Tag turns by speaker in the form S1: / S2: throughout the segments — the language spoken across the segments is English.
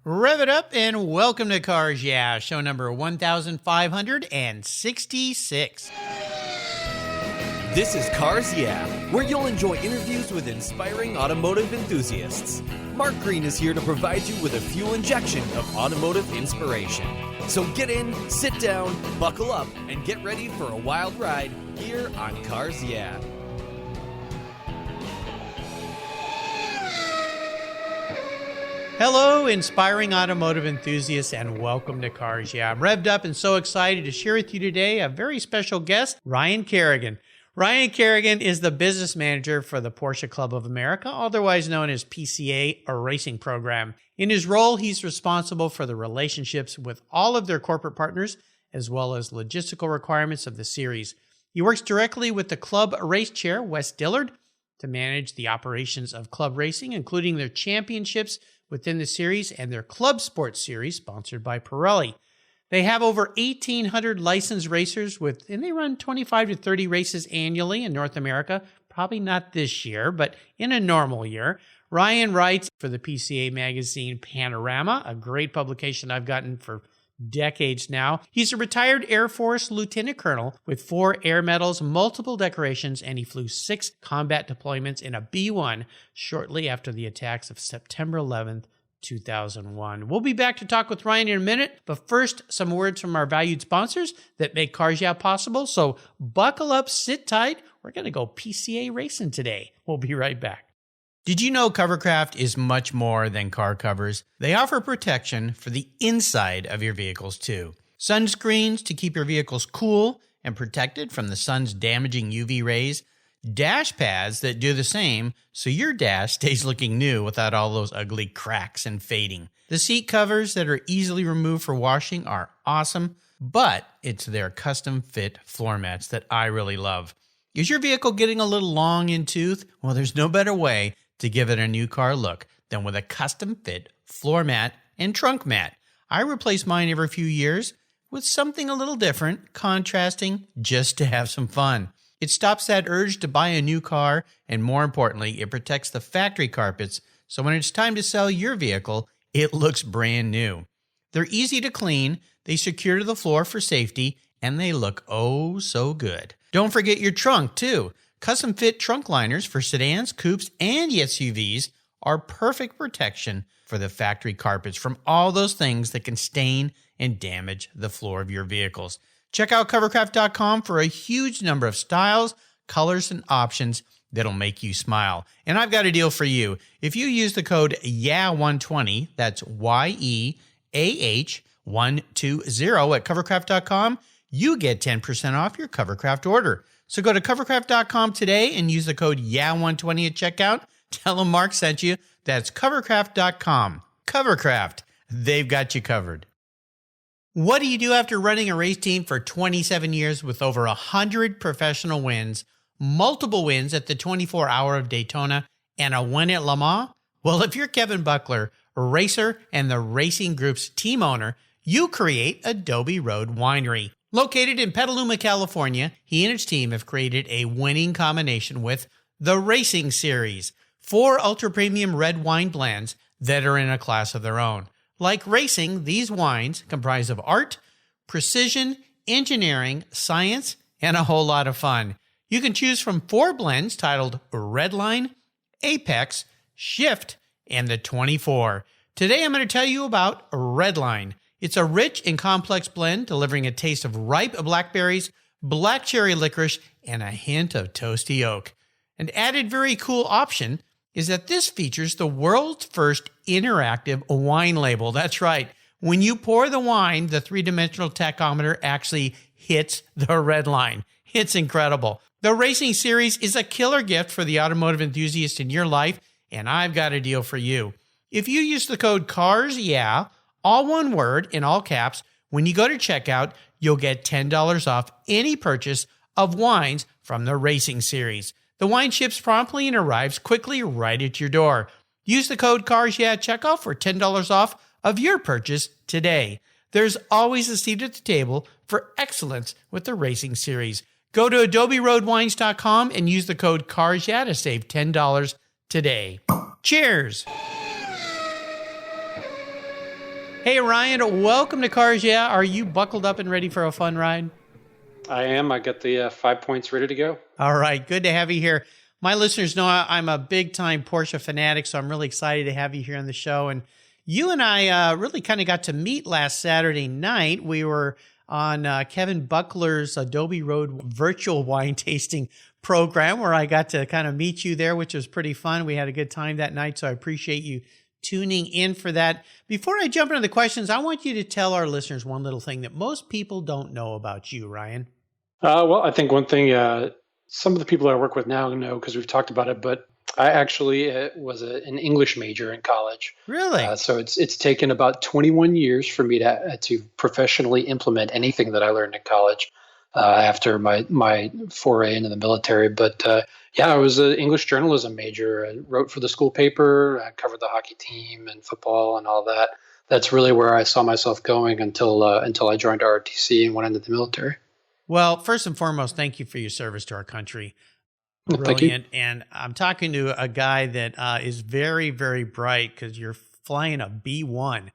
S1: Rev it up and welcome to Cars Yeah, show number 1566.
S2: This is Cars Yeah, where you'll enjoy interviews with inspiring automotive enthusiasts. Mark Green is here to provide you with a fuel injection of automotive inspiration. So get in, sit down, buckle up, and get ready for a wild ride here on Cars Yeah.
S1: Hello, inspiring automotive enthusiasts, and welcome to Cars Yeah. I'm revved up and so excited to share with you today a very special guest, Ryan Carignan. Ryan Carignan is the business manager for the Porsche Club of America, otherwise known as PCA, a racing program. In his role, he's responsible for the relationships with all of their corporate partners, as well as logistical requirements of the series. He works directly with the club race chair, Wes Dillard, to manage the operations of club racing, including their championships within the series and their club sports series sponsored by Pirelli. They have over 1,800 licensed racers and they run 25 to 30 races annually in North America. Probably not this year, but in a normal year. Ryan writes for the PCA magazine Panorama, a great publication I've gotten for decades now. He's a retired Air Force lieutenant colonel with 4 air medals, multiple decorations, and he flew 6 combat deployments in a B-1 shortly after the attacks of September 11th, 2001. We'll be back to talk with Ryan in a minute, but first, some words from our valued sponsors that make Cars Yeah possible. So buckle up, sit tight. We're going to go PCA racing today. We'll be right back. Did you know Covercraft is much more than car covers? They offer protection for the inside of your vehicles too. Sunscreens to keep your vehicles cool and protected from the sun's damaging UV rays. Dash pads that do the same so your dash stays looking new without all those ugly cracks and fading. The seat covers that are easily removed for washing are awesome, but it's their custom fit floor mats that I really love. Is your vehicle getting a little long in tooth? Well, there's no better way to give it a new car look than with a custom fit floor mat and trunk mat. I replace mine every few years with something a little different, contrasting, just to have some fun. It stops that urge to buy a new car, and more importantly, it protects the factory carpets, so when it's time to sell your vehicle, it looks brand new. They're easy to clean, they secure to the floor for safety, and they look oh so good. Don't forget your trunk, too. Custom fit trunk liners for sedans, coupes, and SUVs are perfect protection for the factory carpets from all those things that can stain and damage the floor of your vehicles. Check out Covercraft.com for a huge number of styles, colors, and options that'll make you smile. And I've got a deal for you. If you use the code YEAH120, that's YEAH120 at Covercraft.com, you get 10% off your Covercraft order. So go to Covercraft.com today and use the code YEAH120 at checkout. Tell them Mark sent you. That's Covercraft.com. Covercraft, they've got you covered. What do you do after running a race team for 27 years with over 100 professional wins, multiple wins at the 24-Hour of Daytona, and a win at Le Mans? Well, if you're Kevin Buckler, a racer and the racing group's team owner, you create Adobe Road Winery. Located in Petaluma, California, he and his team have created a winning combination with the Racing Series, 4 ultra-premium red wine blends that are in a class of their own. Like racing, these wines comprise of art, precision, engineering, science, and a whole lot of fun. You can choose from 4 blends titled Redline, Apex, Shift, and the 24. Today I'm going to tell you about Redline. It's a rich and complex blend delivering a taste of ripe blackberries, black cherry licorice, and a hint of toasty oak. An added very cool option is that this features the world's first interactive wine label. That's right. When you pour the wine, the 3-dimensional tachometer actually hits the red line. It's incredible. The Racing Series is a killer gift for the automotive enthusiast in your life, and I've got a deal for you. If you use the code CARSYEAH, all one word in all caps, when you go to checkout, you'll get $10 off any purchase of wines from the Racing Series. The wine ships promptly and arrives quickly right at your door. Use the code CARSYEAH at checkout for $10 off of your purchase today. There's always a seat at the table for excellence with the Racing Series. Go to adoberoadwines.com and use the code CARSYEAH to save $10 today. Cheers! Hey, Ryan, welcome to Cars Yeah. Are you buckled up and ready for a fun ride?
S3: I am. I got the 5 points ready to go.
S1: All right, good to have you here. My listeners know I'm a big-time Porsche fanatic, so I'm really excited to have you here on the show. And you and I really kind of got to meet last Saturday night. We were on Kevin Buckler's Adobe Road virtual wine tasting program where I got to kind of meet you there, which was pretty fun. We had a good time that night, so I appreciate you tuning in for that. Before I jump into the questions, I want you to tell our listeners one little thing that most people don't know about you, Ryan.
S3: Well, I think one thing some of the people I work with now know because we've talked about it, but I actually was an English major in college.
S1: Really?
S3: So it's taken about 21 years for me to professionally implement anything that I learned in college after my foray into the military. But yeah, I was an English journalism major. I wrote for the school paper. I covered the hockey team and football and all that. That's really where I saw myself going until I joined ROTC and went into the military.
S1: Well, first and foremost, thank you for your service to our country.
S3: Thank you.
S1: Brilliant. And I'm talking to a guy that is very, very bright because you're flying a B1.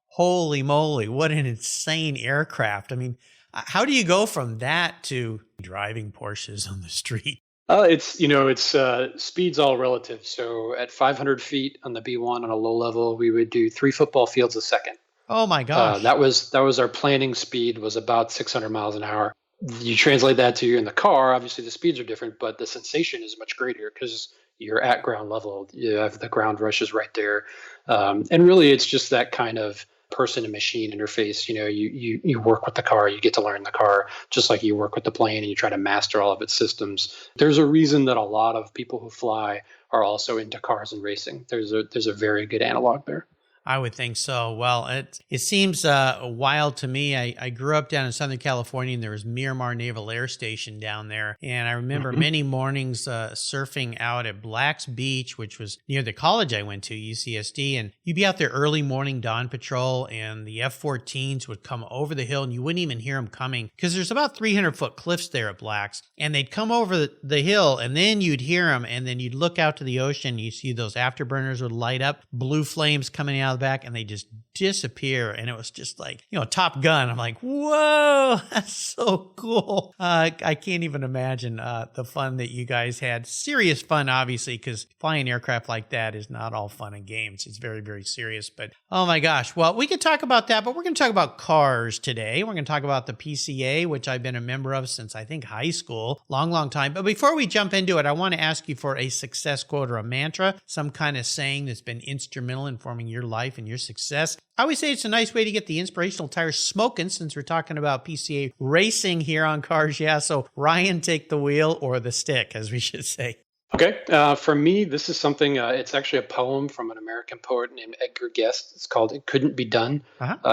S1: Holy moly, what an insane aircraft. I mean, how do you go from that to driving Porsches on the street?
S3: It's speed's all relative. So at 500 feet on the B1 on a low level, we would do 3 football fields a second.
S1: Oh my gosh.
S3: That was our planning speed was about 600 miles an hour. You translate that to in the car, obviously the speeds are different, but the sensation is much greater because you're at ground level. You have the ground rushes right there. And really it's just that kind of person and machine interface. You work with the car, you get to learn the car, just like you work with the plane and you try to master all of its systems. There's a reason that a lot of people who fly are also into cars and racing. There's a very good analog there.
S1: I would think so. Well, it seems wild to me. I grew up down in Southern California, and there was Miramar Naval Air Station down there. And I remember many mornings surfing out at Black's Beach, which was near the college I went to, UCSD. And you'd be out there early morning dawn patrol, and the F-14s would come over the hill, and you wouldn't even hear them coming because there's about 300-foot cliffs there at Black's. And they'd come over the hill, and then you'd hear them, and then you'd look out to the ocean, and you see those afterburners would light up, blue flames coming out back, and they just disappear. And it was just like, Top Gun. I'm like, whoa, that's so cool. I can't even imagine the fun that you guys had. Serious fun, obviously, because flying aircraft like that is not all fun and games. It's very, very serious. But oh my gosh. Well, we could talk about that, but we're going to talk about cars today. We're going to talk about the PCA, which I've been a member of since I think high school. Long time. But before we jump into it, I want to ask you for a success quote or a mantra, some kind of saying that's been instrumental in forming your life and your success. I always say it's a nice way to get the inspirational tires smoking since we're talking about PCA racing here on Cars Yeah. So Ryan, take the wheel or the stick, as we should say.
S3: Okay. For me, this is something, it's actually a poem from an American poet named Edgar Guest. It's called It Couldn't Be Done.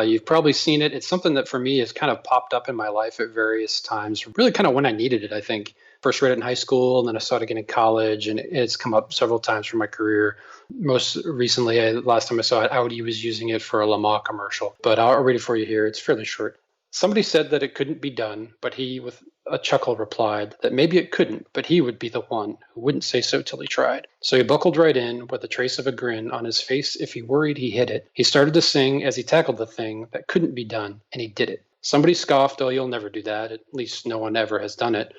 S3: You've probably seen it. It's something that for me has kind of popped up in my life at various times, really kind of when I needed it, I think. First read it in high school, and then I saw it again in college, and it's come up several times for my career. Most recently, last time I saw it, Audi was using it for a Le Mans commercial. But I'll read it for you here. It's fairly short. Somebody said that it couldn't be done, but he, with a chuckle, replied that maybe it couldn't, but he would be the one who wouldn't say so till he tried. So he buckled right in with a trace of a grin on his face. If he worried, he hid it. He started to sing as he tackled the thing that couldn't be done, and he did it. Somebody scoffed, oh, you'll never do that. At least no one ever has done it.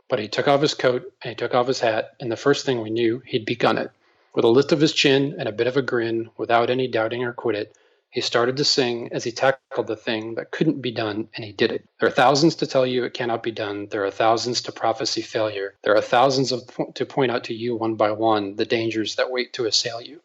S3: But he took off his coat and he took off his hat, and the first thing we knew, he'd begun it. With a lift of his chin and a bit of a grin, without any doubting or quit it, he started to sing as he tackled the thing that couldn't be done, and he did it. There are thousands to tell you it cannot be done. There are thousands to prophesy failure. There are thousands to point out to you one by one the dangers that wait to assail you.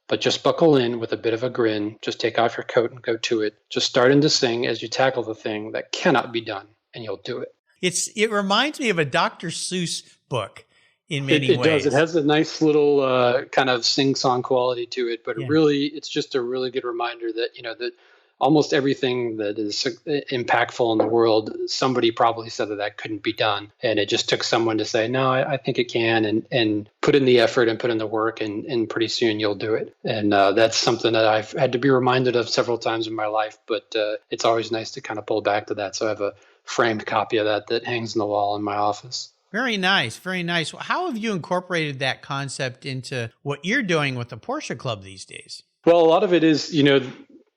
S3: But just buckle in with a bit of a grin. Just take off your coat and go to it. Just start in to sing as you tackle the thing that cannot be done, and you'll do it.
S1: It reminds me of a Dr. Seuss book in many ways.
S3: It does. It has a nice little kind of sing-song quality to it, but really, it's just a really good reminder that, that almost everything that is impactful in the world, somebody probably said that couldn't be done. And it just took someone to say, no, I think it can, and put in the effort and put in the work, and pretty soon you'll do it. And that's something that I've had to be reminded of several times in my life, but it's always nice to kind of pull back to that. So I have a framed copy of that hangs on the wall in my office.
S1: Very nice. Very nice. How have you incorporated that concept into what you're doing with the Porsche Club these days?
S3: Well, a lot of it is,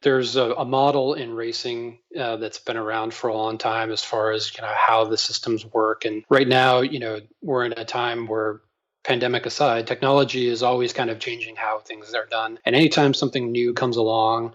S3: There's a model in racing that's been around for a long time as far as how the systems work. And right now, we're in a time where, pandemic aside, technology is always kind of changing how things are done. And anytime something new comes along,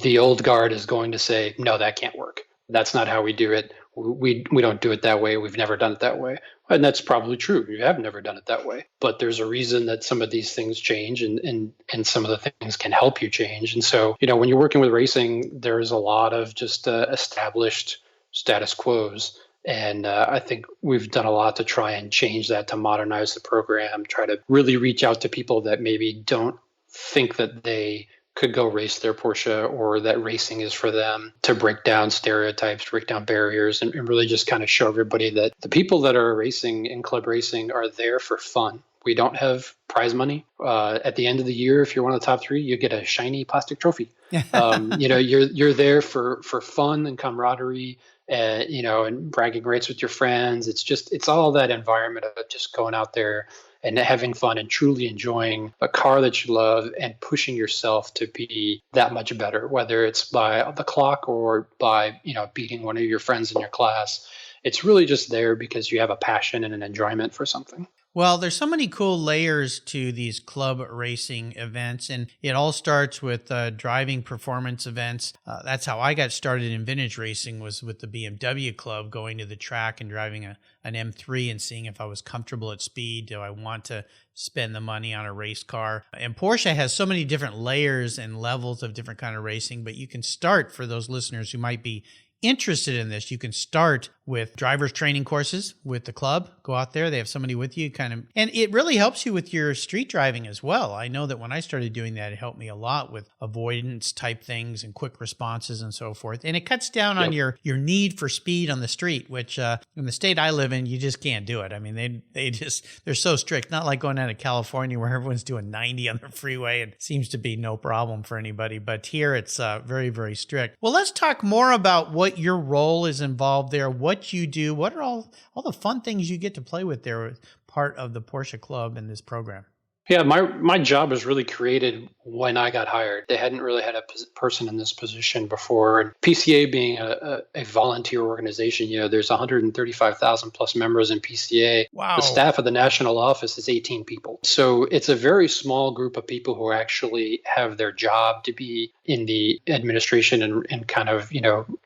S3: the old guard is going to say, no, that can't work. That's not how we do it. We don't do it that way. We've never done it that way. And that's probably true. You have never done it that way. But there's a reason that some of these things change and some of the things can help you change. And so, when you're working with racing, there's a lot of just established status quos. And I think we've done a lot to try and change that, to modernize the program, try to really reach out to people that maybe don't think that they could go race their Porsche or that racing is for them, to break down stereotypes, break down barriers, and really just kind of show everybody that the people that are racing in club racing are there for fun. We don't have prize money. At the end of the year, if you're one of the top three, you get a shiny plastic trophy. You're there for fun and camaraderie, and bragging rights with your friends. It's all that environment of just going out there and having fun and truly enjoying a car that you love and pushing yourself to be that much better, whether it's by the clock or by, beating one of your friends in your class. It's really just there because you have a passion and an enjoyment for something.
S1: Well, there's so many cool layers to these club racing events, and it all starts with driving performance events. That's how I got started in vintage racing, was with the BMW club, going to the track and driving an M3 and seeing if I was comfortable at speed. Do I want to spend the money on a race car? And Porsche has so many different layers and levels of different kind of racing, but you can start, for those listeners who might be interested in this, you can start with driver's training courses with the club. Go out there, they have somebody with you, and it really helps you with your street driving as well. I know that when I started doing that, it helped me a lot with avoidance type things and quick responses and so forth. And it cuts down on your need for speed on the street, which in the state I live in, you just can't do it. I mean, they're so strict. Not like going down to California where everyone's doing 90 on the freeway and seems to be no problem for anybody. But here it's very, very strict. Well, let's talk more about what your role is involved there, what you do, what are all the fun things you get to play with there, part of the Porsche Club in this program.
S3: Yeah, my job was really created when I got hired. They hadn't really had a person in this position before. And PCA being a volunteer organization, there's 135,000 plus members in PCA.
S1: Wow.
S3: The staff of the national office is 18 people. So it's a very small group of people who actually have their job to be in the administration and kind of,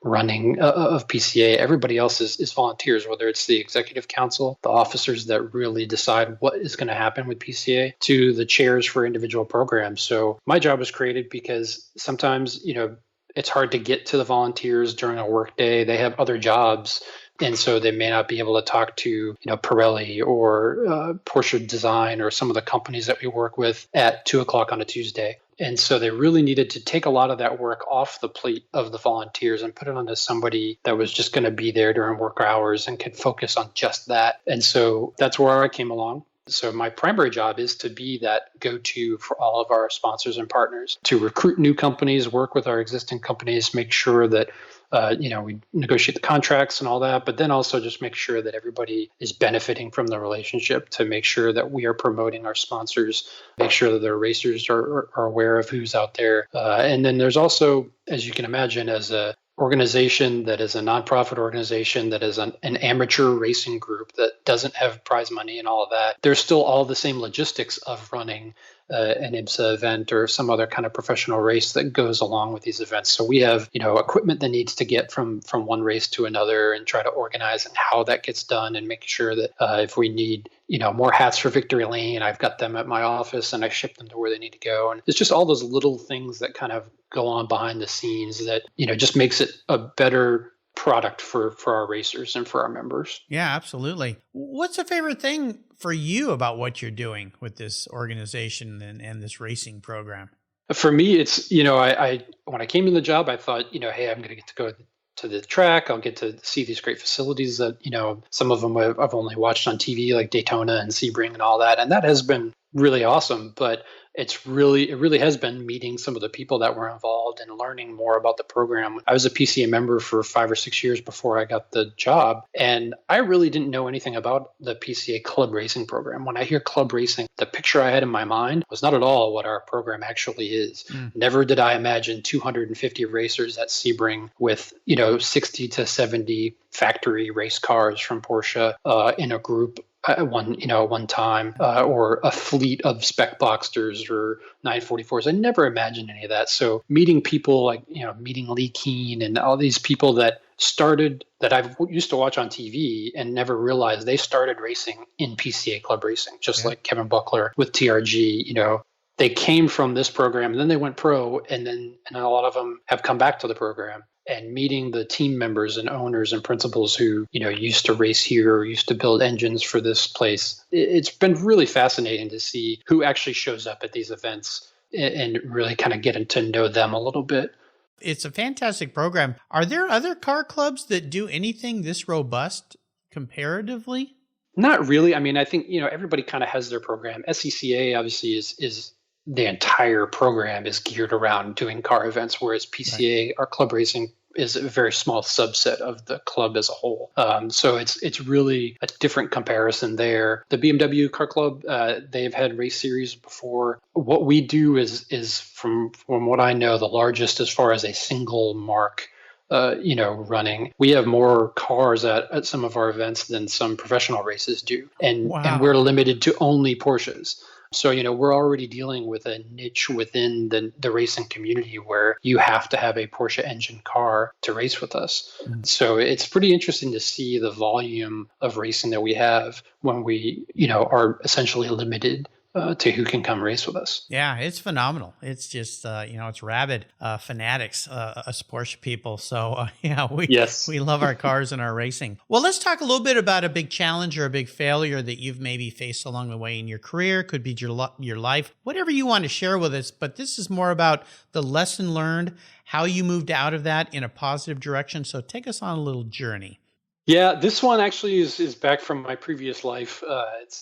S3: running of PCA. Everybody else is volunteers, whether it's the executive council, the officers that really decide what is going to happen with PCA, to the chairs for individual programs. So my job was created because sometimes, it's hard to get to the volunteers during a work day. They have other jobs. And so they may not be able to talk to, Pirelli or Porsche Design or some of the companies that we work with at 2:00 on a Tuesday. And so they really needed to take a lot of that work off the plate of the volunteers and put it onto somebody that was just going to be there during work hours and could focus on just that. And so that's where I came along. So my primary job is to be that go-to for all of our sponsors and partners, to recruit new companies, work with our existing companies, make sure that we negotiate the contracts and all that, but then also just make sure that everybody is benefiting from the relationship, to make sure that we are promoting our sponsors, make sure that their racers are aware of who's out there. And then there's also, as you can imagine, as a organization that is a nonprofit organization that is an amateur racing group that doesn't have prize money and all of that, there's still all the same logistics of running an IMSA event or some other kind of professional race that goes along with these events. So we have, equipment that needs to get from one race to another, and try to organize and how that gets done, and make sure that if we need, more hats for Victory Lane, I've got them at my office and I ship them to where they need to go. And it's just all those little things that kind of go on behind the scenes that, just makes it a better product for our racers and for our members.
S1: Yeah, absolutely. What's the favorite thing for you about what you're doing with this organization and this racing program?
S3: For me, it's, I when I came in the job, I thought, hey, I'm going to get to go to the track. I'll get to see these great facilities that, some of them I've only watched on TV, like Daytona and Sebring and all that. And that has been really awesome. But it really has been meeting some of the people that were involved and learning more about the program. I was a PCA member for 5 or 6 years before I got the job, and I really didn't know anything about the PCA club racing program. When I hear club racing, the picture I had in my mind was not at all what our program actually is. Never did I imagine 250 racers at Sebring with, 60 to 70 factory race cars from Porsche in a group at one time, or a fleet of spec Boxsters or 944s. I never imagined any of that. So meeting people like, meeting Lee Keen and all these people that I've used to watch on TV and never realized they started racing in PCA club racing, just like Kevin Buckler with TRG, they came from this program and then they went pro, and a lot of them have come back to the program. And meeting the team members and owners and principals who, used to race here or used to build engines for this place. It's been really fascinating to see who actually shows up at these events and really kind of getting to know them a little bit.
S1: It's a fantastic program. Are there other car clubs that do anything this robust comparatively?
S3: Not really. I mean, I think, everybody kind of has their program. SCCA obviously is the entire program is geared around doing car events, whereas PCA, our club racing, is a very small subset of the club as a whole. So it's really a different comparison there. The BMW Car Club, they've had race series before. What we do is from what I know, the largest as far as a single mark running. We have more cars at some of our events than some professional races do. And we're limited to only Porsches. So, we're already dealing with a niche within the racing community where you have to have a Porsche engine car to race with us. So it's pretty interesting to see the volume of racing that we have when we, are essentially limited to who can come race with us.
S1: Yeah, it's phenomenal. It's just, it's rabid fanatics, us Porsche people. So, we love our cars and our racing. Well, let's talk a little bit about a big challenge or a big failure that you've maybe faced along the way in your career. Could be your life, whatever you want to share with us. But this is more about the lesson learned, how you moved out of that in a positive direction. So take us on a little journey.
S3: Yeah, this one actually is back from my previous life.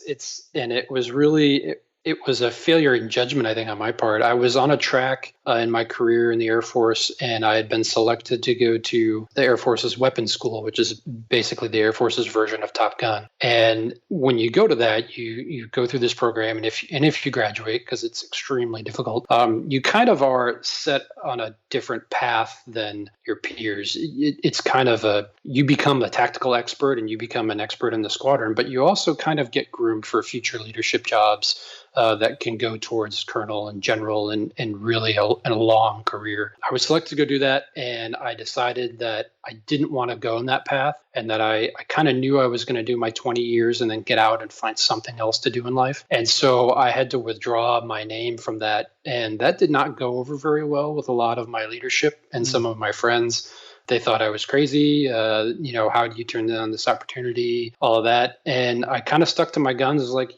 S3: It was really it was a failure in judgment, I think, on my part. I was on a track in my career in the Air Force, and I had been selected to go to the Air Force's weapons school, which is basically the Air Force's version of Top Gun. And when you go to that, you go through this program, and if you graduate, because it's extremely difficult, you kind of are set on a different path than your peers. It's kind of you become a tactical expert and you become an expert in the squadron, but you also kind of get groomed for future leadership jobs that can go towards colonel and general and really a long career. I was selected to go do that, and I decided that I didn't want to go in that path, and that I kind of knew I was going to do my 20 years and then get out and find something else to do in life. And so I had to withdraw my name from that, and that did not go over very well with a lot of my leadership and some of my friends. They thought I was crazy. How do you turn down this opportunity? All of that. And I kind of stuck to my guns. Like,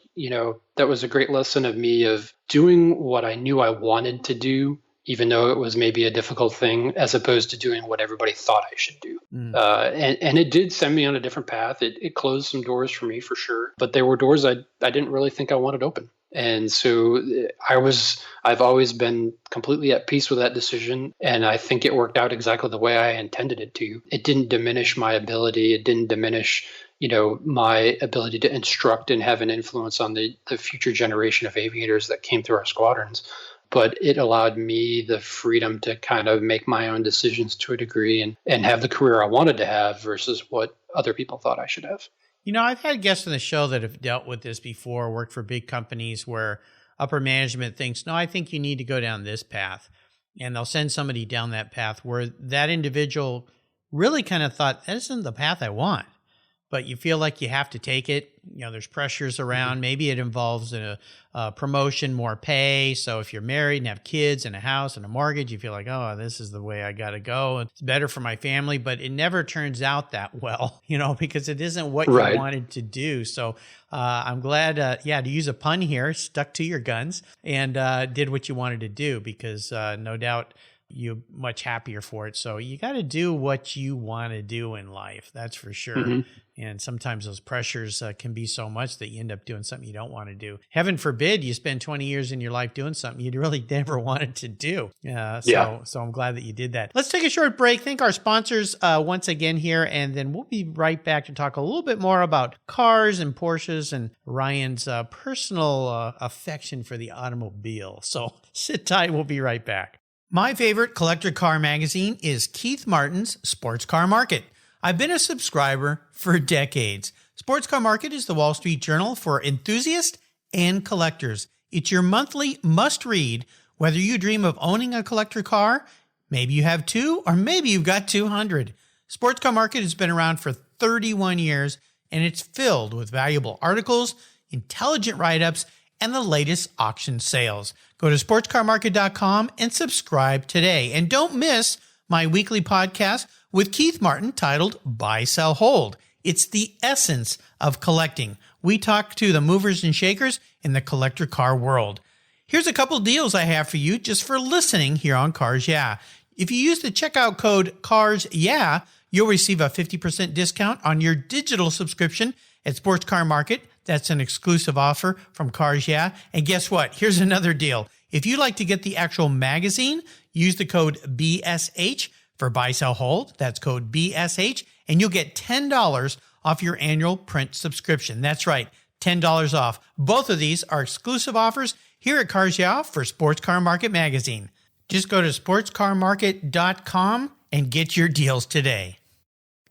S3: that was a great lesson of me of doing what I knew I wanted to do, even though it was maybe a difficult thing, as opposed to doing what everybody thought I should do. And it did send me on a different path. It closed some doors for me, for sure. But there were doors I didn't really think I wanted open. And so I've always been completely at peace with that decision. And I think it worked out exactly the way I intended it to. It didn't diminish my ability. It didn't diminish, my ability to instruct and have an influence on the future generation of aviators that came through our squadrons. But it allowed me the freedom to kind of make my own decisions to a degree and have the career I wanted to have versus what other people thought I should have.
S1: I've had guests on the show that have dealt with this before, worked for big companies where upper management thinks, no, I think you need to go down this path. And they'll send somebody down that path where that individual really kind of thought, that isn't the path I want. But you feel like you have to take it. There's pressures around. Maybe it involves a promotion, more pay. So if you're married and have kids and a house and a mortgage, you feel like, oh, this is the way I got to go. It's better for my family, but it never turns out that well, because it isn't what you wanted to do. So I'm glad, to use a pun here, stuck to your guns and did what you wanted to do, because no doubt you're much happier for it. So you got to do what you want to do in life. That's for sure. And sometimes those pressures can be so much that you end up doing something you don't want to do. Heaven forbid you spend 20 years in your life doing something you'd really never wanted to do. So I'm glad that you did that. Let's take a short break. Thank our sponsors once again here, and then we'll be right back to talk a little bit more about cars and Porsches and Ryan's personal affection for the automobile. So sit tight. We'll be right back. My favorite collector car magazine is Keith Martin's Sports Car Market. I've been a subscriber for decades. Sports Car Market is the Wall Street Journal for enthusiasts and collectors. It's your monthly must-read, whether you dream of owning a collector car, maybe you have 2, or maybe you've got 200. Sports Car Market has been around for 31 years, and it's filled with valuable articles, intelligent write-ups, and the latest auction sales. Go to sportscarmarket.com and subscribe today. And don't miss my weekly podcast with Keith Martin titled Buy, Sell, Hold. It's the essence of collecting. We talk to the movers and shakers in the collector car world. Here's a couple deals I have for you just for listening here on Cars Yeah. If you use the checkout code Cars Yeah, you'll receive a 50% discount on your digital subscription at Sports Car Market. That's an exclusive offer from Cars Yeah. And guess what? Here's another deal. If you'd like to get the actual magazine, use the code BSH for Buy, Sell, Hold. That's code BSH, and you'll get $10 off your annual print subscription. That's right, $10 off. Both of these are exclusive offers here at Cars Yeah for Sports Car Market Magazine. Just go to sportscarmarket.com and get your deals today.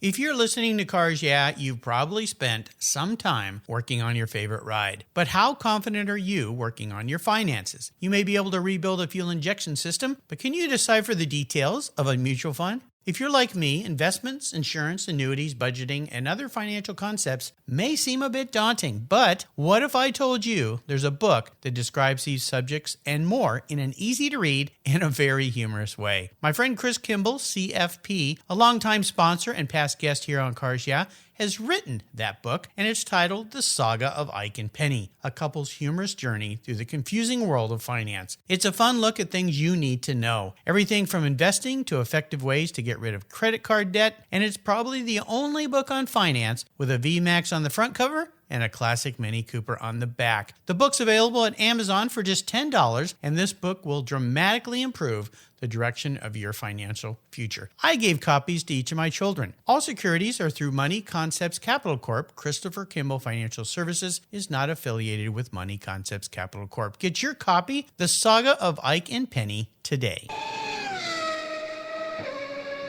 S1: If you're listening to Cars Yeah, you've probably spent some time working on your favorite ride. But how confident are you working on your finances? You may be able to rebuild a fuel injection system, but can you decipher the details of a mutual fund? If you're like me, investments, insurance, annuities, budgeting, and other financial concepts may seem a bit daunting, but what if I told you there's a book that describes these subjects and more in an easy-to-read and a very humorous way? My friend Chris Kimball, CFP, a longtime sponsor and past guest here on Cars Yeah, has written that book, and it's titled The Saga of Eicken, a couple's humorous journey through the confusing world of finance. It's a fun look at things you need to know, everything from investing to effective ways to get rid of credit card debt, and it's probably the only book on finance with a VMAX on the front cover and a classic Mini Cooper on the back. The book's available at Amazon for just $10, and this book will dramatically improve the direction of your financial future. I gave copies to each of my children. All securities are through Money Concepts Capital Corp. Christopher Kimball Financial Services is not affiliated with Money Concepts Capital Corp. Get your copy, The Saga of Eicken, today.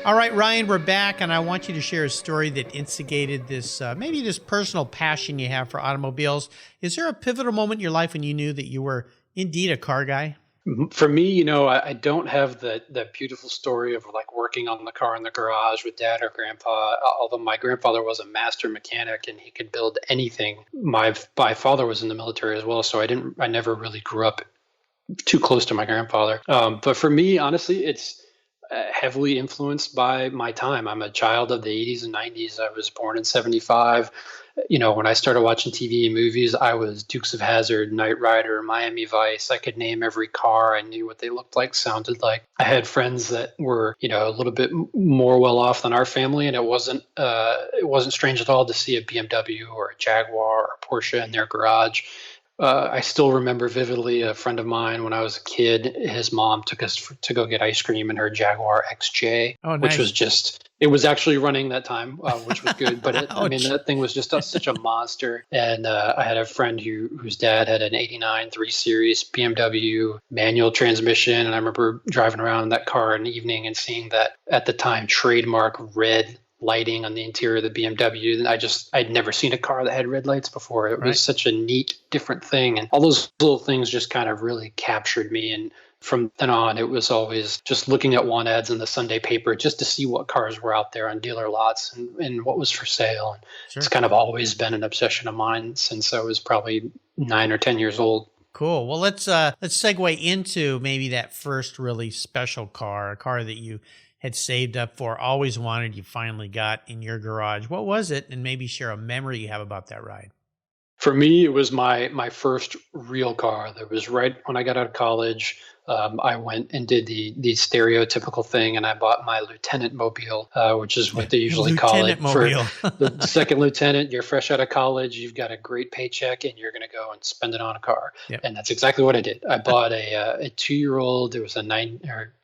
S1: All right, Ryan, we're back, and I want you to share a story that instigated this, maybe this personal passion you have for automobiles. Is there a pivotal moment in your life when you knew that you were indeed a car guy?
S3: For me, I don't have that beautiful story of like working on the car in the garage with dad or grandpa, although my grandfather was a master mechanic and he could build anything. My father was in the military as well, so I never really grew up too close to my grandfather. But for me, honestly, it's heavily influenced by my time. I'm a child of the 80s and 90s. I was born in 75. When I started watching TV and movies, I was Dukes of Hazzard, Knight Rider, Miami Vice. I could name every car. I knew what they looked like, sounded like. I had friends that were, a little bit more well off than our family, and it wasn't strange at all to see a BMW or a Jaguar or a Porsche in their garage. I still remember vividly a friend of mine when I was a kid, his mom took us to go get ice cream in her Jaguar XJ, which was it was actually running that time, which was good. But that thing was just such a monster. And I had a friend whose dad had an 89 3 Series BMW manual transmission. And I remember driving around in that car in the evening and seeing that at the time trademark red lighting on the interior of the BMW. And I'd never seen a car that had red lights before. It was such a neat, different thing. And all those little things just kind of really captured me. And from then on, it was always just looking at want ads in the Sunday paper just to see what cars were out there on dealer lots and what was for sale. And It's kind of always been an obsession of mine since I was probably 9 or 10 years old.
S1: Cool. Well, let's segue into maybe that first really special car, a car that you had saved up for, always wanted, you finally got in your garage. What was it? And maybe share a memory you have about that ride.
S3: For me, it was my first real car. That was right when I got out of college. I went and did the stereotypical thing, and I bought my lieutenant mobile, which is what they usually call it.
S1: Lieutenant mobile.
S3: For the second lieutenant, you're fresh out of college, you've got a great paycheck, and you're going to go and spend it on a car.
S1: Yep.
S3: And that's exactly what I did. I bought a 2-year-old. It was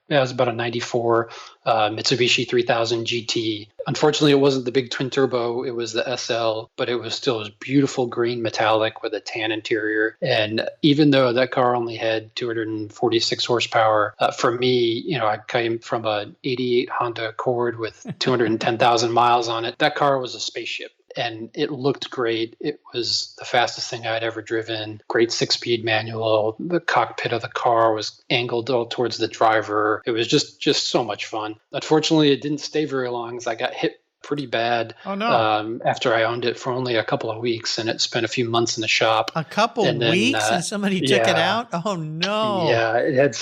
S3: it was about a 94 Mitsubishi 3000 GT. Unfortunately, it wasn't the big twin turbo. It was the SL, but it was still a beautiful green metallic with a tan interior. And even though that car only had 246 horsepower, for me, I came from an 88 Honda Accord with 210,000 miles on it. That car was a spaceship. And it looked great. It was the fastest thing I'd ever driven. Great 6-speed manual. The cockpit of the car was angled all towards the driver. It was just so much fun. Unfortunately, it didn't stay very long as I got hit pretty bad.
S1: Oh, no.
S3: After I owned it for only a couple of weeks, and it spent a few months in the shop.
S1: A couple weeks and somebody took it out? Oh, no.
S3: Yeah, it had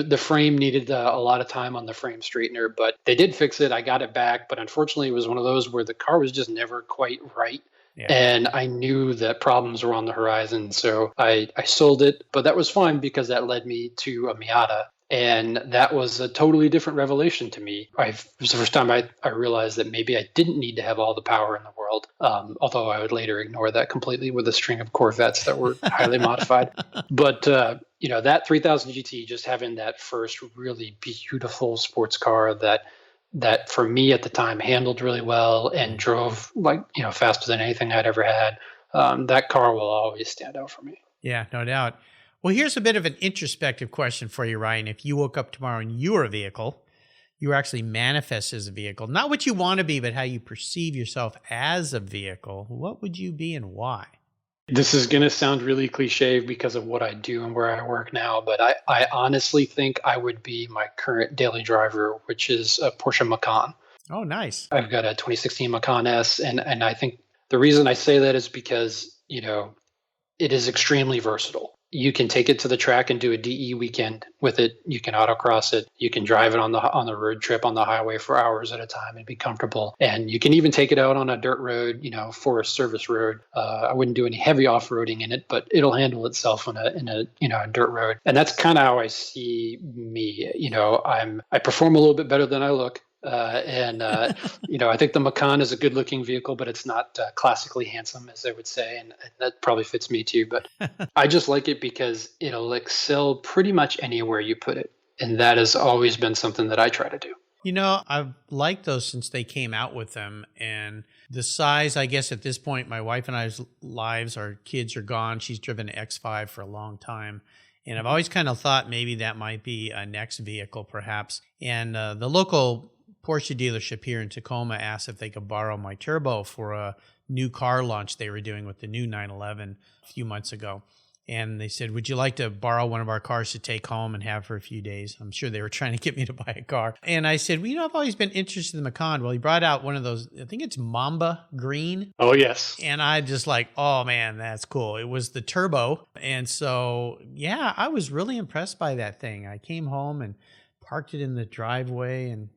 S3: the frame needed a lot of time on the frame straightener, but they did fix it. I got it back, but unfortunately it was one of those where the car was just never quite right. Yeah. And I knew that problems were on the horizon, so I sold it, but that was fine because that led me to a Miata. And that was a totally different revelation to me. It was the first time I realized that maybe I didn't need to have all the power in the world, although I would later ignore that completely with a string of Corvettes that were highly modified. But, that 3000 GT, just having that first really beautiful sports car that for me at the time handled really well and drove faster than anything I'd ever had, that car will always stand out for me.
S1: Yeah, no doubt. Well, here's a bit of an introspective question for you, Ryan. If you woke up tomorrow and you were a vehicle, you were actually manifest as a vehicle, not what you want to be, but how you perceive yourself as a vehicle, what would you be and why?
S3: This is going to sound really cliche because of what I do and where I work now, but I honestly think I would be my current daily driver, which is a Porsche Macan.
S1: Oh, nice.
S3: I've got a 2016 Macan S, and I think the reason I say that is because, it is extremely versatile. You can take it to the track and do a DE weekend with it. You can autocross it. You can drive it on the road trip on the highway for hours at a time and be comfortable. And you can even take it out on a dirt road, forest service road. I wouldn't do any heavy off-roading in it, but it'll handle itself in a dirt road. And that's kind of how I see me. I perform a little bit better than I look. I think the Macan is a good looking vehicle, but it's not classically handsome, as they would say. And that probably fits me too. But I just like it because it'll excel pretty much anywhere you put it. And that has always been something that I try to do.
S1: I've liked those since they came out with them. And the size, I guess at this point, my wife and I's lives, our kids are gone. She's driven an X5 for a long time. And I've always kind of thought maybe that might be a next vehicle, perhaps. And the local Porsche dealership here in Tacoma asked if they could borrow my turbo for a new car launch they were doing with the new 911 a few months ago. And they said, would you like to borrow one of our cars to take home and have for a few days? I'm sure they were trying to get me to buy a car. And I said, well, I've always been interested in the Macan. Well, he brought out one of those, I think it's Mamba green.
S3: Oh, yes.
S1: And I just oh, man, that's cool. It was the turbo. And so, yeah, I was really impressed by that thing. I came home and parked it in the driveway, and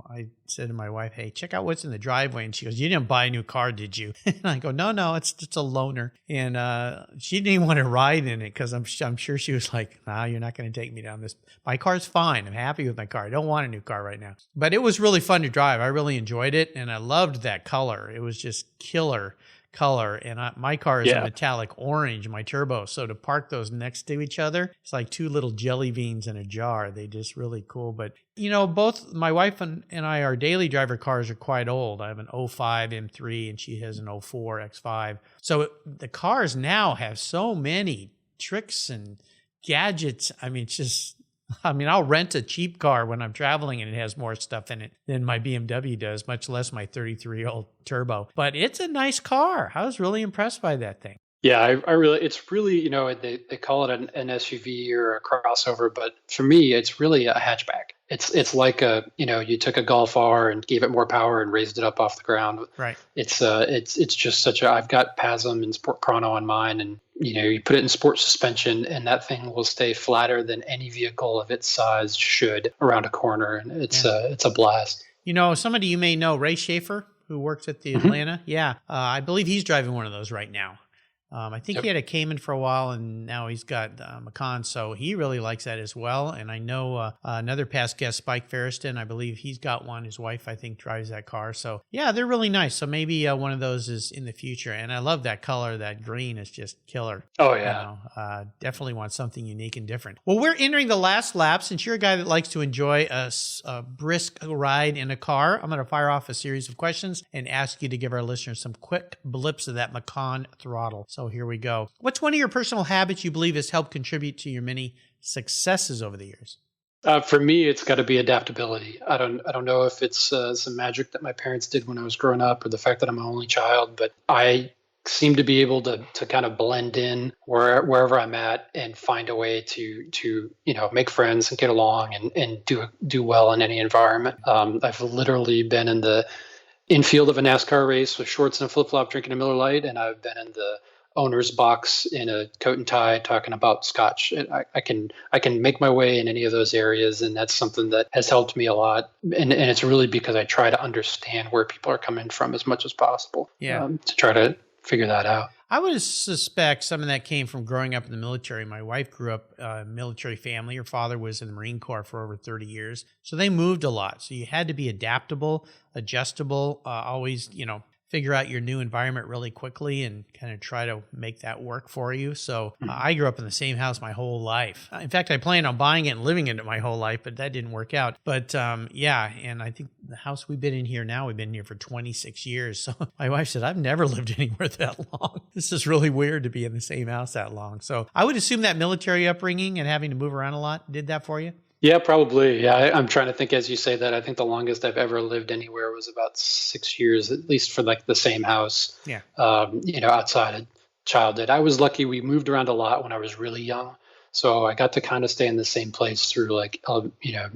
S1: I said to my wife, hey, check out what's in the driveway. And she goes, you didn't buy a new car, did you? And I go, no, it's just a loaner. And she didn't even want to ride in it because I'm sure she was like, nah, you're not going to take me down this. My car's fine. I'm happy with my car. I don't want a new car right now. But it was really fun to drive. I really enjoyed it, and I loved that color. It was just killer color, and my car is a metallic orange, my turbo. So to park those next to each other, it's like two little jelly beans in a jar. They just really cool. But both my wife and I, our daily driver cars are quite old. I have an 05 M3 and she has an 04 X5. So the cars now have so many tricks and gadgets. I'll rent a cheap car when I'm traveling and it has more stuff in it than my BMW does, much less my 33-year-old turbo. But it's a nice car. I was really impressed by that thing.
S3: Yeah, it's really, they call it an SUV or a crossover, but for me, it's really a hatchback. It's like you took a Golf R and gave it more power and raised it up off the ground.
S1: Right.
S3: It's just I've got PASM and Sport Chrono on mine, and you put it in sport suspension and that thing will stay flatter than any vehicle of its size should around a corner. And it's a blast.
S1: Somebody you may know, Ray Schaefer, who works at the Atlanta. Yeah. I believe he's driving one of those right now. I think he had a Cayman for a while, and now he's got Macan, so he really likes that as well. And I know another past guest, Spike Ferriston, I believe he's got one. His wife, I think, drives that car. So, yeah, they're really nice. So maybe one of those is in the future. And I love that color. That green is just killer.
S3: Oh, yeah.
S1: Definitely want something unique and different. Well, we're entering the last lap. Since you're a guy that likes to enjoy a brisk ride in a car, I'm going to fire off a series of questions and ask you to give our listeners some quick blips of that Macan throttle. So here we go. What's one of your personal habits you believe has helped contribute to your many successes over the years?
S3: For me, it's got to be adaptability. I don't know if it's some magic that my parents did when I was growing up, or the fact that I'm an only child, but I seem to be able to kind of blend in wherever I'm at and find a way to make friends and get along and do well in any environment. I've literally been in the infield of a NASCAR race with shorts and a flip-flop drinking a Miller Lite, and I've been in the owner's box in a coat and tie talking about scotch. I can make my way in any of those areas, and that's something that has helped me a lot. And it's really because I try to understand where people are coming from as much as possible. To try to figure that out.
S1: I would suspect some of that came from growing up in the military. My wife grew up in a military family. Her father was in the Marine Corps for over 30 years. So they moved a lot. So you had to be adaptable, adjustable, always, figure out your new environment really quickly and kind of try to make that work for you. So I grew up in the same house my whole life. In fact, I planned on buying it and living in it my whole life, but that didn't work out. But and I think the house we've been in here now, we've been here for 26 years. So my wife said, I've never lived anywhere that long. This is really weird to be in the same house that long. So I would assume that military upbringing and having to move around a lot did that for you?
S3: Yeah, probably. Yeah, I'm trying to think as you say that. I think the longest I've ever lived anywhere was about 6 years, at least for like the same house.
S1: Yeah.
S3: Outside of childhood. I was lucky. We moved around a lot when I was really young. So I got to kind of stay in the same place through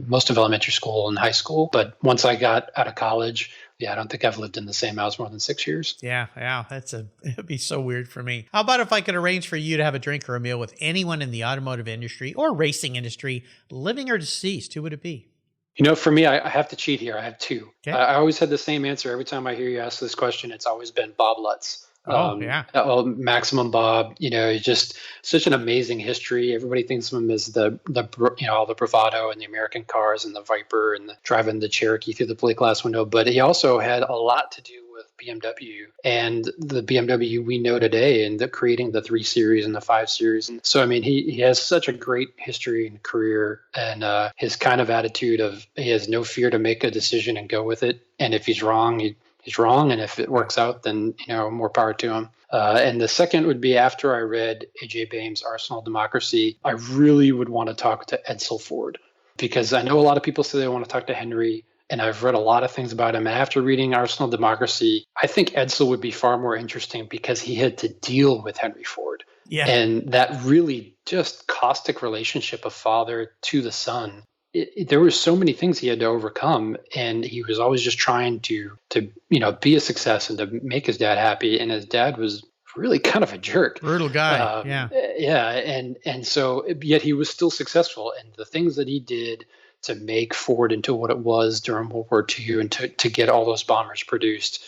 S3: most of elementary school and high school. But once I got out of college, I don't think I've lived in the same house more than 6 years.
S1: Yeah. It'd be so weird for me. How about if I could arrange for you to have a drink or a meal with anyone in the automotive industry or racing industry, living or deceased? Who would it be?
S3: For me, I have to cheat here. I have two.
S1: Okay.
S3: I always had the same answer. Every time I hear you ask this question, it's always been Bob Lutz. Maximum Bob, just such an amazing history. Everybody thinks of him as all the bravado and the American cars and the Viper and driving the Cherokee through the plate glass window. But he also had a lot to do with BMW and the BMW we know today and creating the 3 Series and the 5 Series. And so, he has such a great history and career, and his kind of attitude of he has no fear to make a decision and go with it. And if he's wrong, he's wrong. And if it works out, then, more power to him. And the second would be after I read A.J. Bame's Arsenal Democracy, I really would want to talk to Edsel Ford, because I know a lot of people say they want to talk to Henry, and I've read a lot of things about him. And after reading Arsenal Democracy, I think Edsel would be far more interesting because he had to deal with Henry Ford.
S1: Yeah.
S3: And that really just caustic relationship of father to the son. There were so many things he had to overcome, and he was always just trying to be a success and to make his dad happy. And his dad was really kind of a jerk,
S1: brutal guy.
S3: And so yet he was still successful, and the things that he did to make Ford into what it was during World War II and to get all those bombers produced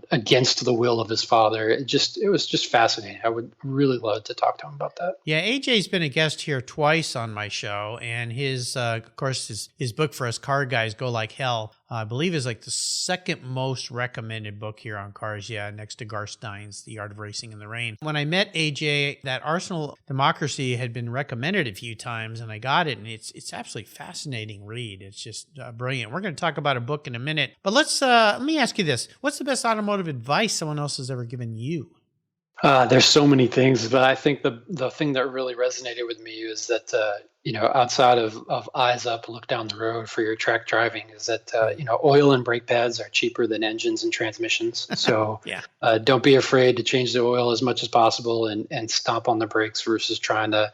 S3: against the will of his father. It was just fascinating. I would really love to talk to him about that.
S1: Yeah, AJ's been a guest here twice on my show, and his book for us car guys, Go Like Hell, I believe is like the second most recommended book here on Cars Yeah, next to Garth Stein's The Art of Racing in the Rain. When I met AJ, that Arsenal Democracy had been recommended a few times, and I got it, and it's absolutely fascinating read. It's just brilliant. We're going to talk about a book in a minute, but let me ask you this. What's the best automotive advice someone else has ever given you?
S3: There's so many things, but I think the thing that really resonated with me is that, outside of eyes up, look down the road for your track driving, is that, oil and brake pads are cheaper than engines and transmissions. So don't be afraid to change the oil as much as possible and stomp on the brakes versus trying to,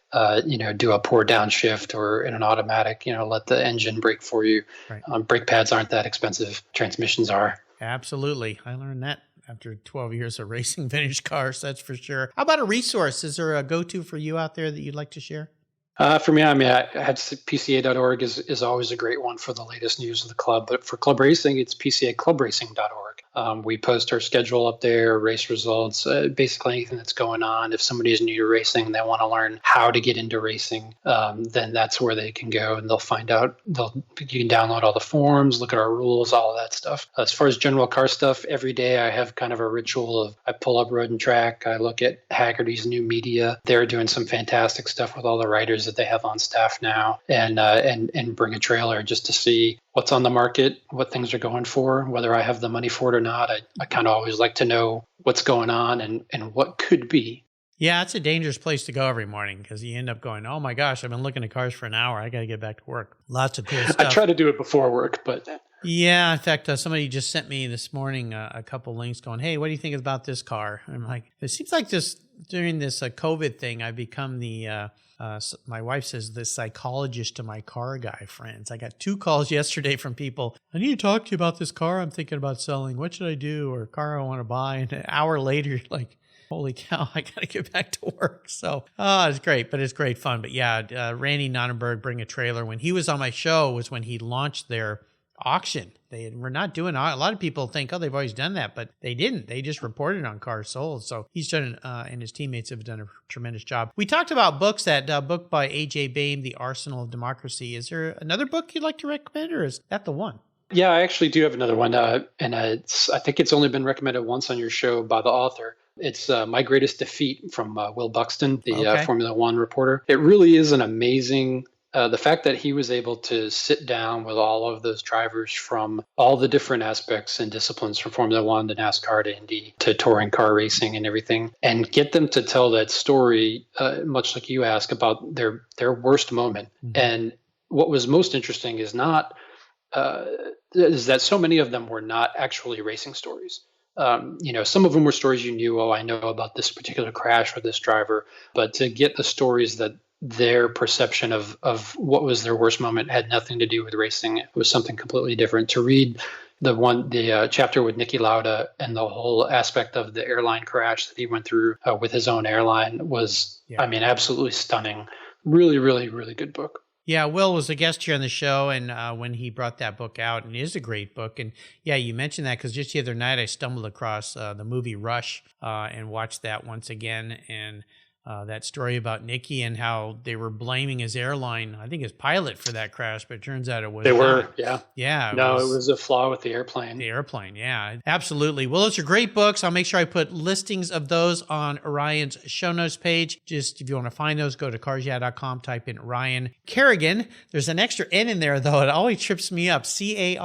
S3: do a poor downshift or in an automatic, let the engine brake for you. Right. Brake pads aren't that expensive. Transmissions are.
S1: Absolutely. I learned that after 12 years of racing vintage cars, that's for sure. How about a resource? Is there a go-to for you out there that you'd like to share?
S3: For me, I had PCA.org is always a great one for the latest news of the club. But for club racing, it's PCAclubracing.org. We post our schedule up there, race results, basically anything that's going on. If somebody is new to racing and they want to learn how to get into racing, then that's where they can go and they'll find out. You can download all the forms, look at our rules, all of that stuff. As far as general car stuff, every day I have kind of a ritual of I pull up Road and Track, I look at Haggerty's new media. They're doing some fantastic stuff with all the writers that they have on staff now, and bring a trailer just to see what's on the market, what things are going for, whether I have the money for it or not. I kind of always like to know what's going on and what could be.
S1: Yeah, it's a dangerous place to go every morning because you end up going, oh my gosh, I've been looking at cars for an hour. I got to get back to work. Lots of cool stuff.
S3: I try to do it before work, but...
S1: Yeah, in fact, somebody just sent me this morning a couple links going, hey, what do you think about this car? And I'm like, it seems like during this COVID thing, I've become my wife says, the psychologist to my car guy friends. I got 2 calls yesterday from people. I need to talk to you about this car I'm thinking about selling. What should I do? Or a car I want to buy. And an hour later, you're like, holy cow, I got to get back to work. So, it's great, but it's great fun. But yeah, Randy Nonnenberg, Bring a Trailer, when he was on my show was when he launched their auction. They were not doing, a lot of people think, oh, they've always done that, but they didn't. They just reported on cars sold. So he's done, and his teammates have done a tremendous job. We talked about books, that book by A.J. Baim, The Arsenal of Democracy. Is there another book you'd like to recommend, or is that the one?
S3: Yeah, I actually do have another one. I think it's only been recommended once on your show by the author. It's My Greatest Defeat from Will Buxton, the Formula One reporter. It really is an amazing... the fact that he was able to sit down with all of those drivers from all the different aspects and disciplines, from Formula One to NASCAR to Indy to touring car racing and everything, and get them to tell that story, much like you ask, about their worst moment. Mm-hmm. And what was most interesting is is that so many of them were not actually racing stories. Some of them were stories you knew, I know about this particular crash or this driver, but to get the stories that their perception of what was their worst moment had nothing to do with racing. It was something completely different. To read the chapter with Niki Lauda and the whole aspect of the airline crash that he went through with his own airline was, absolutely stunning. Really, really, really good book.
S1: Yeah, Will was a guest here on the show, and when he brought that book out, and it is a great book. And yeah, you mentioned that because just the other night I stumbled across the movie Rush and watched that once again, and that story about Niki and how they were blaming his airline, I think his pilot, for that crash, but it turns out it was
S3: They were, yeah.
S1: Yeah.
S3: It was a flaw with the airplane.
S1: The airplane, yeah. Absolutely. Well, those are great books. I'll make sure I put listings of those on Orion's show notes page. Just if you want to find those, go to carsyeah.com, type in Ryan Carignan. There's an extra N in there, though. It always trips me up. Carignan,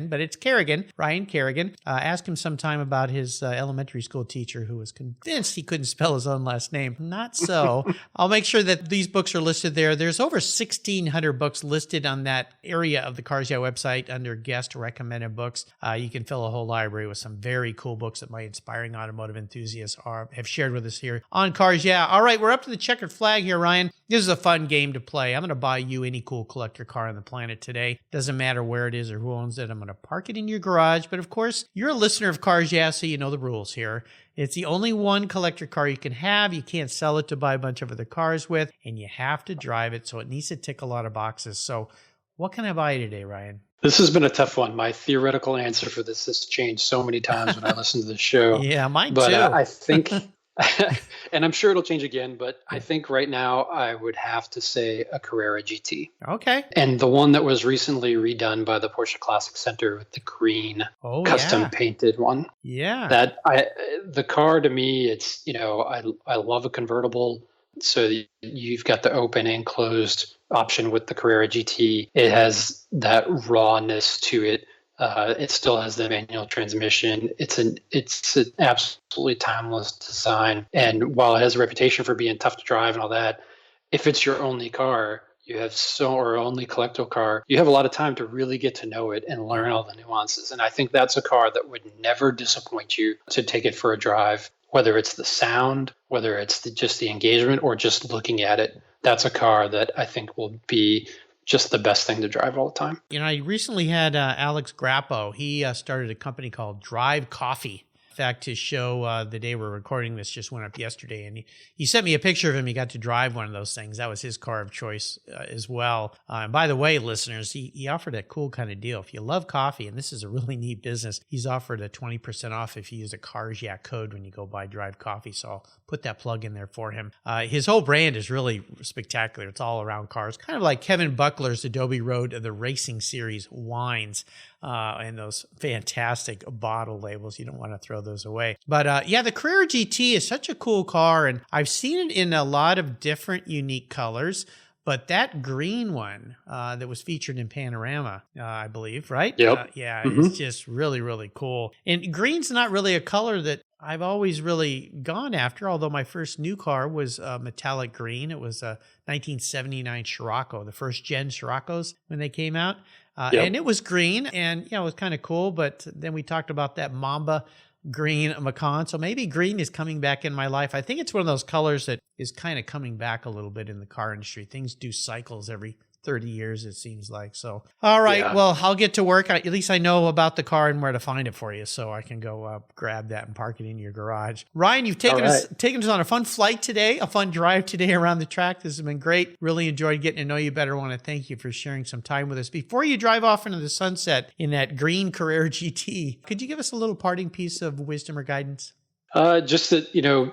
S1: but it's Carignan, Ryan Carignan. Ask him sometime about his elementary school teacher who was convinced he couldn't spell his own last name. Not so. I'll make sure that these books are listed there. There's over 1,600 books listed on that area of the Cars Yeah website under guest recommended books. You can fill a whole library with some very cool books that my inspiring automotive enthusiasts have shared with us here on Cars Yeah. All right, we're up to the checkered flag here, Ryan. This is a fun game to play. I'm going to buy you any cool collector car on the planet today. Doesn't matter where it is or who owns it. I'm going to park it in your garage. But of course, you're a listener of Cars Yeah, so you know the rules here. It's the only one collector car you can have. You can't sell it to buy a bunch of other cars with, and you have to drive it, so it needs to tick a lot of boxes. So what can I buy today, Ryan?
S3: This has been a tough one. My theoretical answer for this has changed so many times when I listen to the show.
S1: Yeah, mine
S3: too.
S1: But
S3: I think... and I'm sure it'll change again, but I think right now I would have to say a Carrera GT.
S1: Okay.
S3: And the one that was recently redone by the Porsche Classic Center with the green custom painted one.
S1: Yeah.
S3: The car to me, it's, I love a convertible. So you've got the open and closed option with the Carrera GT. It has that rawness to it. It still has the manual transmission. It's an absolutely timeless design. And while it has a reputation for being tough to drive and all that, if it's your only car, or only collectible car, you have a lot of time to really get to know it and learn all the nuances. And I think that's a car that would never disappoint you to take it for a drive, whether it's the sound, whether it's just the engagement, or just looking at it. That's a car that I think will be just the best thing to drive all the time. I
S1: recently had Alex Grappo. He started a company called Drive Coffee. fact, his show the day we're recording this just went up yesterday, and he sent me a picture of him. He got to drive one of those things. That was his car of choice as well. And by the way, listeners, he offered a cool kind of deal. If you love coffee, and this is a really neat business, he's offered a 20% off if you use a Cars Yeah code when you go buy Drive Coffee. So I'll put that plug in there for him. His whole brand is really spectacular. It's all around cars, kind of like Kevin Buckler's Adobe Road of the Racing Series wines. And those fantastic bottle labels. You don't want to throw those away. But the Carrera GT is such a cool car, and I've seen it in a lot of different unique colors. But that green one that was featured in Panorama, I believe, right?
S3: Yep.
S1: It's just really, really cool. And green's not really a color that I've always really gone after, although my first new car was metallic green. It was a 1979 Scirocco, the first gen Scirocco's when they came out. And it was green, and it was kind of cool. But then we talked about that Mamba green Macan. So maybe green is coming back in my life. I think it's one of those colors that is kind of coming back a little bit in the car industry. Things do cycles every 30 years, it seems like. So, all right. Well, I'll get to work. At least I know about the car and where to find it for you, so I can go grab that and park it in your garage. Ryan, you've taken us on a fun flight today, a fun drive today around the track. This has been great. Really enjoyed getting to know you better. I want to thank you for sharing some time with us. Before you drive off into the sunset in that green Carrera GT, could you give us a little parting piece of wisdom or guidance?
S3: Just that,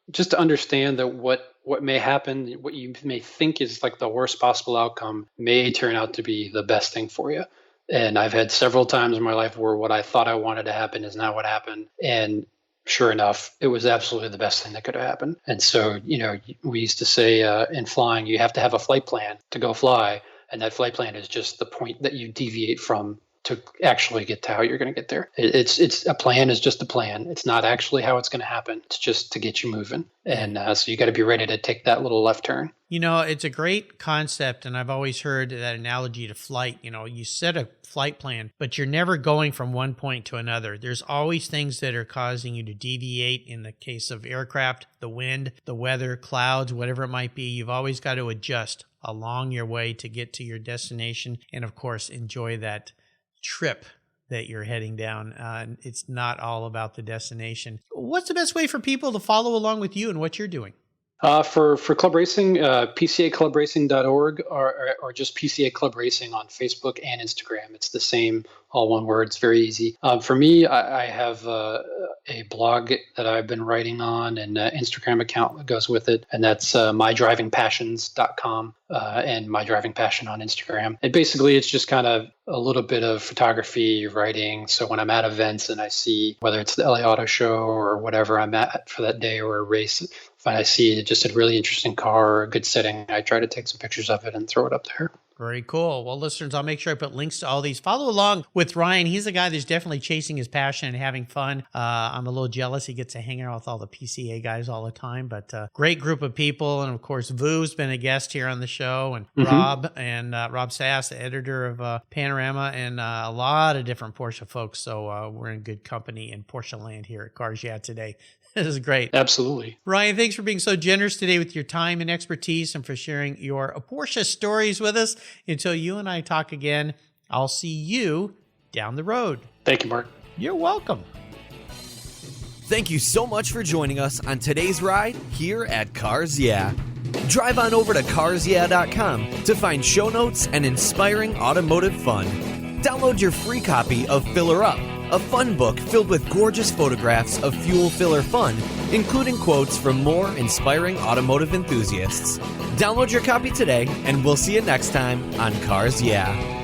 S3: just to understand that what may happen, what you may think is like the worst possible outcome may turn out to be the best thing for you. And I've had several times in my life where what I thought I wanted to happen is not what happened. And sure enough, it was absolutely the best thing that could have happened. And so, we used to say in flying, you have to have a flight plan to go fly. And that flight plan is just the point that you deviate from to actually get to how you're going to get there. It's a plan is just a plan. It's not actually how it's going to happen. It's just to get you moving. And so you got to be ready to take that little left turn.
S1: It's a great concept. And I've always heard that analogy to flight. You set a flight plan, but you're never going from one point to another. There's always things that are causing you to deviate. In the case of aircraft, the wind, the weather, clouds, whatever it might be, you've always got to adjust along your way to get to your destination. And of course, enjoy that trip that you're heading down. It's not all about the destination. What's the best way for people to follow along with you and what you're doing?
S3: For Club Racing, PCAClubRacing.org or just PCA Club Racing on Facebook and Instagram. It's the same, all one word. It's very easy. For me, I have a blog that I've been writing on and an Instagram account that goes with it. And that's mydrivingpassions.com and My Driving Passion on Instagram. And basically, it's just kind of a little bit of photography, writing. So when I'm at events and I see, whether it's the LA Auto Show or whatever I'm at for that day or a race, if I see just a really interesting car or a good setting, I try to take some pictures of it and throw it up there.
S1: Very cool. Well, listeners, I'll make sure I put links to all these. Follow along with Ryan. He's a guy that's definitely chasing his passion and having fun. I'm a little jealous he gets to hang out with all the PCA guys all the time, but great group of people. And of course, Vu's been a guest here on the show, and Rob Sass, the editor of Panorama, and a lot of different Porsche folks. So we're in good company in Porsche land here at Cars Yeah today. This is great.
S3: Absolutely.
S1: Ryan, thanks for being so generous today with your time and expertise and for sharing your Porsche stories with us. Until you and I talk again, I'll see you down the road.
S3: Thank you, Mark.
S1: You're welcome.
S2: Thank you so much for joining us on today's ride here at Cars Yeah. Drive on over to carsyeah.com to find show notes and inspiring automotive fun. Download your free copy of Filler Up, a fun book filled with gorgeous photographs of fuel filler fun, including quotes from more inspiring automotive enthusiasts. Download your copy today, and we'll see you next time on Cars Yeah.